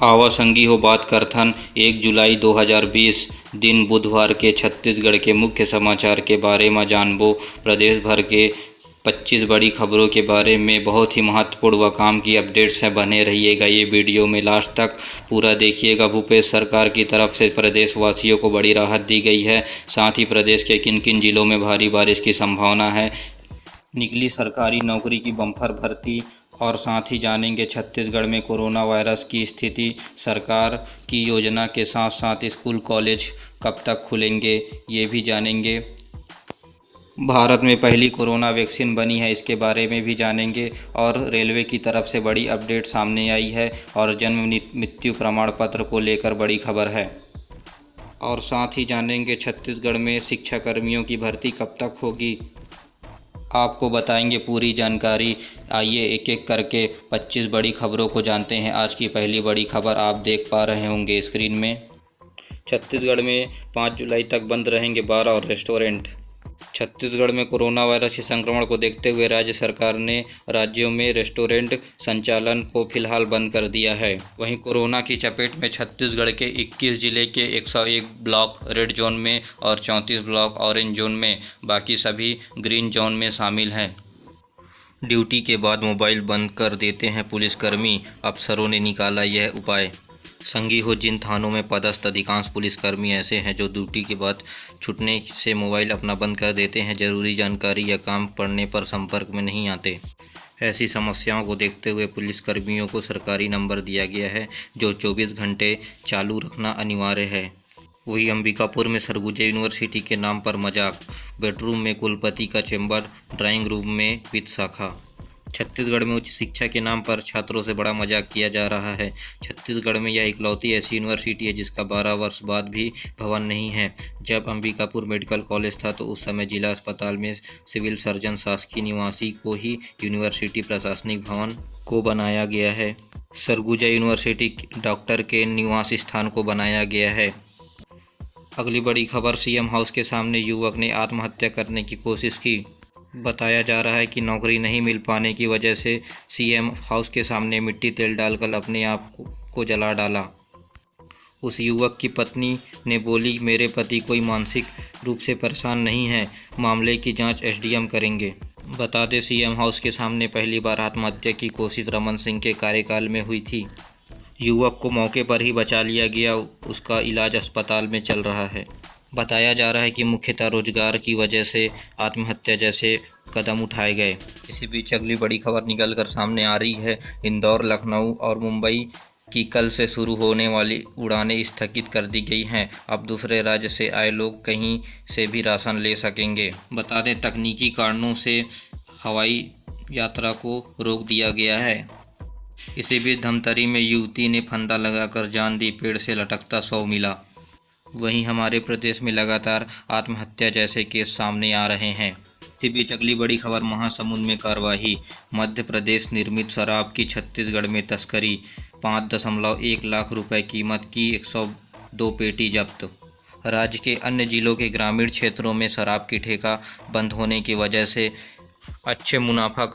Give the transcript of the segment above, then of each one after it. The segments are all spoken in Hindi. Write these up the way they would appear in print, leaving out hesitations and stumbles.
आवा संगी हो बात करथन 1 जुलाई 2020 दिन बुधवार के छत्तीसगढ़ के मुख्य समाचार के बारे में जानबो। प्रदेश भर के 25 बड़ी खबरों के बारे में बहुत ही महत्वपूर्ण व काम की अपडेट्स हैं। बने रहिएगा ये वीडियो में लास्ट तक पूरा देखिएगा। भूपेश सरकार की तरफ से प्रदेशवासियों को बड़ी राहत दी गई है। साथ ही प्रदेश के किन किन जिलों में भारी बारिश की संभावना है, निकली सरकारी नौकरी की बम्पर भर्ती, और साथ ही जानेंगे छत्तीसगढ़ में कोरोना वायरस की स्थिति, सरकार की योजना के साथ साथ स्कूल कॉलेज कब तक खुलेंगे ये भी जानेंगे। भारत में पहली कोरोना वैक्सीन बनी है, इसके बारे में भी जानेंगे। और रेलवे की तरफ से बड़ी अपडेट सामने आई है और जन्म मृत्यु प्रमाण पत्र को लेकर बड़ी खबर है। और साथ ही जानेंगे छत्तीसगढ़ में शिक्षाकर्मियों की भर्ती कब तक होगी, आपको बताएंगे पूरी जानकारी। आइए एक एक करके 25 बड़ी खबरों को जानते हैं। आज की पहली बड़ी खबर आप देख पा रहे होंगे स्क्रीन में। छत्तीसगढ़ में 5 जुलाई तक बंद रहेंगे बार और रेस्टोरेंट। छत्तीसगढ़ में कोरोना वायरस के संक्रमण को देखते हुए राज्य सरकार ने राज्यों में रेस्टोरेंट संचालन को फिलहाल बंद कर दिया है। वहीं कोरोना की चपेट में छत्तीसगढ़ के 21 जिले के 101 ब्लॉक रेड जोन में और 34 ब्लॉक ऑरेंज जोन में, बाकी सभी ग्रीन जोन में शामिल हैं। ड्यूटी के बाद मोबाइल बंद कर देते हैं पुलिसकर्मी, अफसरों ने निकाला यह उपाय। संगी हो जिन थानों में पदस्थ अधिकांश पुलिसकर्मी ऐसे हैं जो ड्यूटी के बाद छूटने से मोबाइल अपना बंद कर देते हैं, जरूरी जानकारी या काम पड़ने पर संपर्क में नहीं आते। ऐसी समस्याओं को देखते हुए पुलिसकर्मियों को सरकारी नंबर दिया गया है जो 24 घंटे चालू रखना अनिवार्य है। वही अंबिकापुर में सरगुजा यूनिवर्सिटी के नाम पर मजाक, बेडरूम में कुलपति का चैम्बर, ड्राइंग रूम में वित्त शाखा। छत्तीसगढ़ में उच्च शिक्षा के नाम पर छात्रों से बड़ा मजाक किया जा रहा है। छत्तीसगढ़ में यह इकलौती ऐसी यूनिवर्सिटी है जिसका 12 वर्ष बाद भी भवन नहीं है। जब अंबिकापुर मेडिकल कॉलेज था तो उस समय जिला अस्पताल में सिविल सर्जन शासकीय निवासी को ही यूनिवर्सिटी प्रशासनिक भवन को बनाया गया है। सरगुजा यूनिवर्सिटी डॉक्टर के निवास स्थान को बनाया गया है। अगली बड़ी खबर, सीएम हाउस के सामने युवक ने आत्महत्या करने की कोशिश की। बताया जा रहा है कि नौकरी नहीं मिल पाने की वजह से सीएम हाउस के सामने मिट्टी तेल डालकर अपने आप को जला डाला। उस युवक की पत्नी ने बोली, मेरे पति कोई मानसिक रूप से परेशान नहीं है, मामले की जांच एसडीएम करेंगे। बता दें सीएम हाउस के सामने पहली बार आत्महत्या की कोशिश रमन सिंह के कार्यकाल में हुई थी। युवक को मौके पर ही बचा लिया गया, उसका इलाज अस्पताल में चल रहा है। बताया जा रहा है कि मुख्यतः रोजगार की वजह से आत्महत्या जैसे कदम उठाए गए। इसी बीच अगली बड़ी खबर निकल कर सामने आ रही है। इंदौर, लखनऊ और मुंबई की कल से शुरू होने वाली उड़ानें स्थगित कर दी गई हैं। अब दूसरे राज्य से आए लोग कहीं से भी राशन ले सकेंगे। बता दें तकनीकी कारणों से हवाई यात्रा को रोक दिया गया है। इसी बीच धमतरी में युवती ने फंदा लगाकर जान दी, पेड़ से लटकता शव मिला। वहीं हमारे प्रदेश में लगातार आत्महत्या जैसे केस सामने आ रहे हैं। इसी बीच अगली बड़ी खबर, महासमुंद में कार्रवाई, मध्य प्रदेश निर्मित शराब की छत्तीसगढ़ में तस्करी, 5.1 लाख रुपए कीमत की 102 पेटी जब्त। राज्य के अन्य जिलों के ग्रामीण क्षेत्रों में शराब की ठेका बंद होने की वजह से अच्छे मुनाफा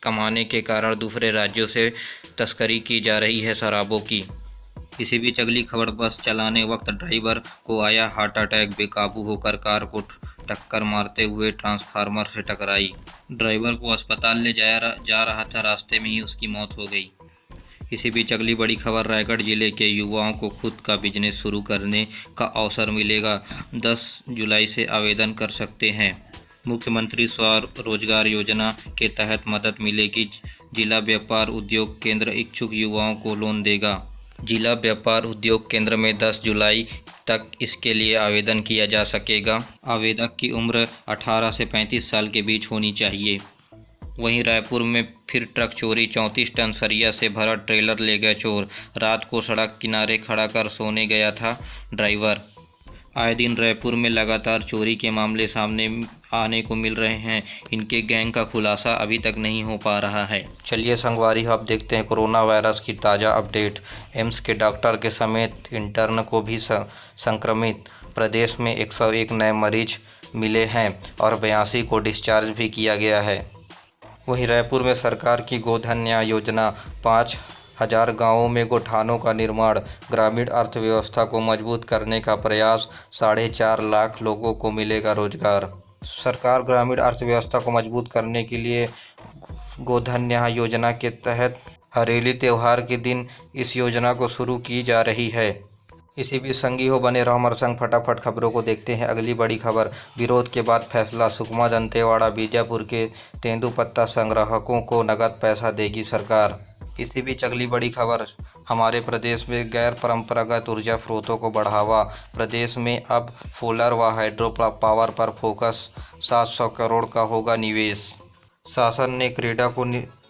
कमाने के कारण दूसरे राज्यों से तस्करी की जा रही है शराबों की। इसी बीच अगली खबर, बस चलाने वक्त ड्राइवर को आया हार्ट अटैक, बेकाबू होकर कार को टक्कर मारते हुए ट्रांसफार्मर से टकराई। ड्राइवर को अस्पताल ले जा रहा था, रास्ते में ही उसकी मौत हो गई। इसी बीच अगली बड़ी खबर, रायगढ़ जिले के युवाओं को खुद का बिजनेस शुरू करने का अवसर मिलेगा। 10 जुलाई से आवेदन कर सकते हैं। मुख्यमंत्री स्वरोजगार योजना के तहत मदद मिलेगी। जिला व्यापार उद्योग केंद्र इच्छुक युवाओं को लोन देगा। जिला व्यापार उद्योग केंद्र में 10 जुलाई तक इसके लिए आवेदन किया जा सकेगा। आवेदक की उम्र 18 से 35 साल के बीच होनी चाहिए। वहीं रायपुर में फिर ट्रक चोरी, 34 टन सरिया से भरा ट्रेलर ले गए चोर। रात को सड़क किनारे खड़ा कर सोने गया था ड्राइवर। आए दिन रायपुर में लगातार चोरी के मामले सामने आने को मिल रहे हैं। इनके गैंग का खुलासा अभी तक नहीं हो पा रहा है। चलिए संगवारी, आप देखते हैं कोरोना वायरस की ताज़ा अपडेट। एम्स के डॉक्टर के समेत इंटर्न को भी संक्रमित। प्रदेश में 101 नए मरीज मिले हैं और 82 को डिस्चार्ज भी किया गया है। वहीं रायपुर में सरकार की गोधन न्याय योजना 5 1000 गांवों में गोठानों का निर्माण, ग्रामीण अर्थव्यवस्था को मजबूत करने का प्रयास, 4.5 लाख लोगों को मिलेगा रोजगार। सरकार ग्रामीण अर्थव्यवस्था को मजबूत करने के लिए गोधन न्याय योजना के तहत हरेली त्योहार के दिन इस योजना को शुरू की जा रही है। इसी बीच संगी हो बने रहो हमारे संग, फटाफट खबरों को देखते हैं। अगली बड़ी खबर, विरोध के बाद फैसला, सुकमा दंतेवाड़ा बीजापुर के तेंदुपत्ता संग्राहकों को नगद पैसा देगी सरकार। इसी बीच अगली बड़ी खबर, हमारे प्रदेश में गैर परंपरागत ऊर्जा स्रोतों को बढ़ावा, प्रदेश में अब सोलर व हाइड्रो पावर पर फोकस, 700 करोड़ का होगा निवेश। शासन ने क्रेडा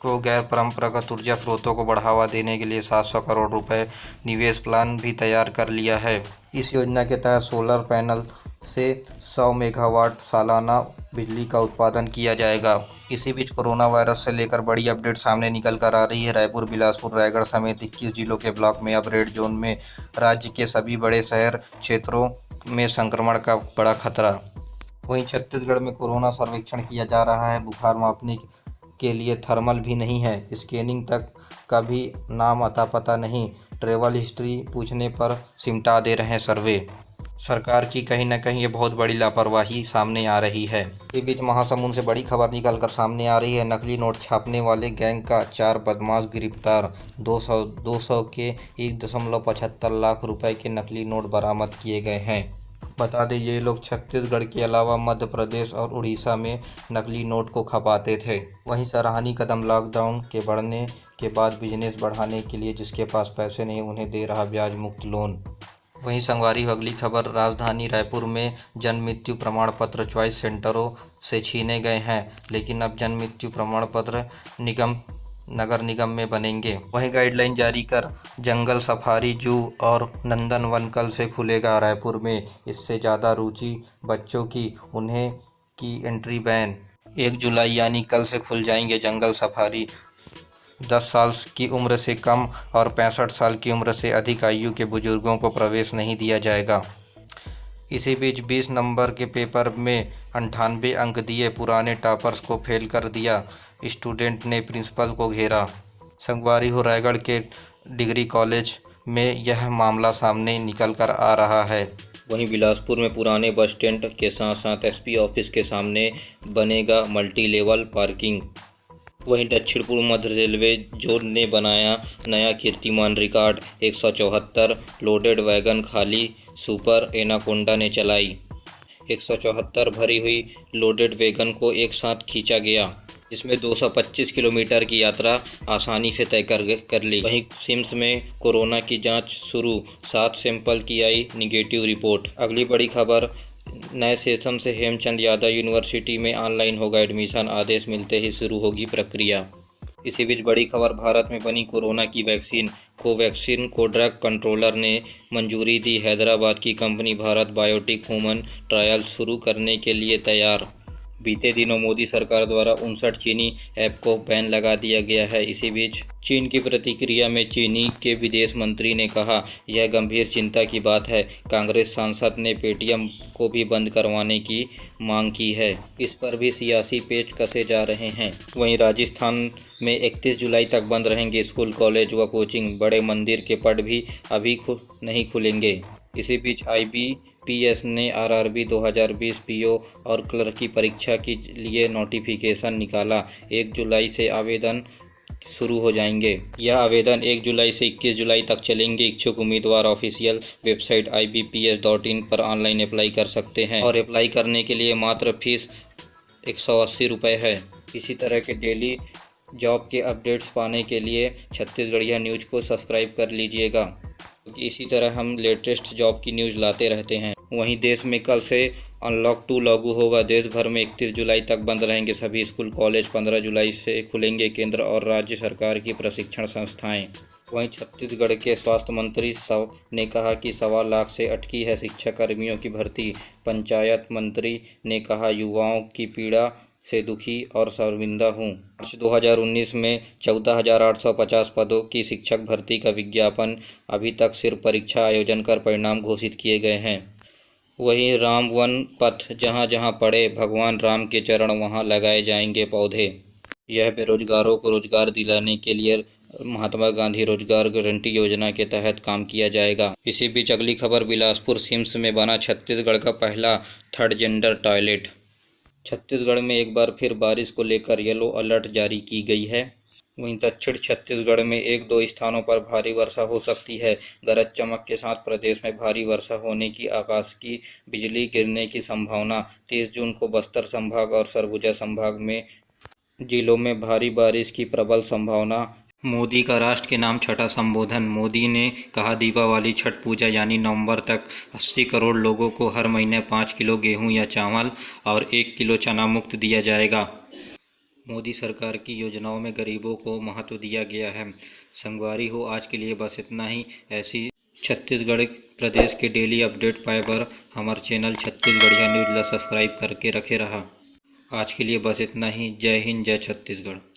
को गैर परंपरागत ऊर्जा स्रोतों को बढ़ावा देने के लिए 700 करोड़ रुपए निवेश प्लान भी तैयार कर लिया है। इस योजना के तहत सोलर पैनल से 100 मेगावाट सालाना बिजली का उत्पादन किया जाएगा। इसी बीच कोरोना वायरस से लेकर बड़ी अपडेट सामने निकल कर आ रही है। रायपुर, बिलासपुर, रायगढ़ समेत 21 जिलों के ब्लॉक में अब रेड जोन में, राज्य के सभी बड़े शहर क्षेत्रों में संक्रमण का बड़ा खतरा। वहीं छत्तीसगढ़ में कोरोना सर्वेक्षण किया जा रहा है। बुखार मापने के लिए थर्मल भी नहीं है, स्कैनिंग तक का भी नाम अता पता नहीं, ट्रैवल हिस्ट्री पूछने पर सिमटा दे रहे हैं सर्वे। सरकार की कहीं न कहीं ये बहुत बड़ी लापरवाही सामने आ रही है। इस बीच महासमुंद से बड़ी खबर निकल कर सामने आ रही है। नकली नोट छापने वाले गैंग का 4 बदमाश गिरफ्तार, 200 के 1.75 लाख रुपए के नकली नोट बरामद किए गए हैं। बता दें, ये लोग छत्तीसगढ़ के अलावा मध्य प्रदेश और उड़ीसा में नकली नोट को खपाते थे। वहीं सराहनीय कदम, लॉकडाउन के बढ़ने के बाद बिजनेस बढ़ाने के लिए जिसके पास पैसे नहीं उन्हें दे रहा ब्याज मुक्त लोन। वहीं संगवारी अगली खबर, राजधानी रायपुर में जन्म मृत्यु प्रमाण पत्र चॉइस सेंटरों से छीने गए हैं, लेकिन अब जन्म मृत्यु प्रमाण पत्र नगर निगम में बनेंगे। वहीं गाइडलाइन जारी कर जंगल सफारी, जू और नंदनवन कल से खुलेगा रायपुर में। इससे ज़्यादा रुचि बच्चों की, उन्हें की एंट्री बैन। 1 जुलाई यानी कल से खुल जाएंगे जंगल सफारी। 10 साल की उम्र से कम और 65 साल की उम्र से अधिक आयु के बुजुर्गों को प्रवेश नहीं दिया जाएगा। इसी बीच 20 नंबर के पेपर में 98 अंक दिए पुराने टॉपर्स को फेल कर दिया, स्टूडेंट ने प्रिंसिपल को घेरा। संगवारी हो रायगढ़ के डिग्री कॉलेज में यह मामला सामने निकल कर आ रहा है। वहीं बिलासपुर में पुराने बस स्टैंड के साथ साथ एसपी ऑफिस के सामने बनेगा मल्टी लेवल पार्किंग। वहीं दक्षिण पूर्व मध्य रेलवे जोन ने बनाया नया कीर्तिमान रिकॉर्ड, 174 लोडेड वैगन खाली सुपर एनाकोंडा ने चलाई। 174 भरी हुई लोडेड वैगन को एक साथ खींचा गया, जिसमें 225 किलोमीटर की यात्रा आसानी से तय कर ली। वहीं सिम्स में कोरोना की जांच शुरू, 7 सैंपल की आई निगेटिव रिपोर्ट। अगली बड़ी खबर, नए सेशन से हेमचंद यादव यूनिवर्सिटी में ऑनलाइन होगा एडमिशन, आदेश मिलते ही शुरू होगी प्रक्रिया। इसी बीच बड़ी खबर, भारत में बनी कोरोना की वैक्सीन कोवैक्सीन को ड्रग कंट्रोलर ने मंजूरी दी। हैदराबाद की company Bharat biotech human trial शुरू करने के लिए तैयार। बीते दिनों मोदी सरकार द्वारा 59 चीनी ऐप को बैन लगा दिया गया है। इसी बीच चीन की प्रतिक्रिया में चीनी के विदेश मंत्री ने कहा, यह गंभीर चिंता की बात है। कांग्रेस सांसद ने पेटीएम को भी बंद करवाने की मांग की है। इस पर भी सियासी पेच कसे जा रहे हैं। वहीं राजस्थान में 31 जुलाई तक बंद रहेंगे स्कूल, कॉलेज व कोचिंग। बड़े मंदिर के पट भी अभी नहीं खुलेंगे। इसी बीच IBPS ने RRB 2020 PO और क्लर्क की परीक्षा के लिए नोटिफिकेशन निकाला। 1 जुलाई से आवेदन शुरू हो जाएंगे। यह आवेदन 1 जुलाई से 21 जुलाई तक चलेंगे। इच्छुक उम्मीदवार ऑफिशियल वेबसाइट IBPS.in पर ऑनलाइन अप्लाई कर सकते हैं और अप्लाई करने के लिए मात्र फीस 180 रुपये है। इसी तरह के डेली जॉब के अपडेट्स पाने के लिए छत्तीसगढ़िया न्यूज़ को सब्सक्राइब कर लीजिएगा। इसी तरह हम लेटेस्ट जॉब की न्यूज़ लाते रहते हैं। वहीं देश में कल से अनलॉक 2 लागू होगा। देश भर में 31 जुलाई तक बंद रहेंगे सभी स्कूल, कॉलेज। 15 जुलाई से खुलेंगे केंद्र और राज्य सरकार की प्रशिक्षण संस्थाएं। वहीं छत्तीसगढ़ के स्वास्थ्य मंत्री ने कहा कि 1.25 लाख से अटकी है शिक्षा कर्मियों की भर्ती। पंचायत मंत्री ने कहा, युवाओं की पीड़ा से दुखी और शर्मिंदा हूँ। मार्च 2019 में 14,850 पदों की शिक्षक भर्ती का विज्ञापन, अभी तक सिर्फ परीक्षा आयोजन कर परिणाम घोषित किए गए हैं। वहीं राम वन पथ, जहाँ जहाँ पड़े भगवान राम के चरण, वहाँ लगाए जाएंगे पौधे। यह बेरोजगारों को रोजगार दिलाने के लिए महात्मा गांधी रोजगार गारंटी योजना के तहत काम किया जाएगा। इसी बीच अगली खबर, बिलासपुर सिम्स में बना छत्तीसगढ़ का पहला थर्ड जेंडर टॉयलेट। छत्तीसगढ़ में एक बार फिर बारिश को लेकर येलो अलर्ट जारी की गई है। वहीं दक्षिण छत्तीसगढ़ में एक दो स्थानों पर भारी वर्षा हो सकती है। गरज चमक के साथ प्रदेश में भारी वर्षा होने की, आकाश की बिजली गिरने की संभावना। 30 जून को बस्तर संभाग और सरगुजा संभाग में जिलों में भारी बारिश की प्रबल संभावना। मोदी का राष्ट्र के नाम छठा संबोधन। मोदी ने कहा, दीपावली छठ पूजा यानी नवंबर तक 80 करोड़ लोगों को हर महीने 5 किलो गेहूं या चावल और 1 किलो चना मुफ्त दिया जाएगा। मोदी सरकार की योजनाओं में गरीबों को महत्व दिया गया है। संगवारी हो, आज के लिए बस इतना ही। ऐसी छत्तीसगढ़ प्रदेश के डेली अपडेट पाए बर हमारे चैनल छत्तीसगढ़िया न्यूज़ ला सब्सक्राइब करके रखे रहा। आज के लिए बस इतना ही। जय हिंद, जय छत्तीसगढ़।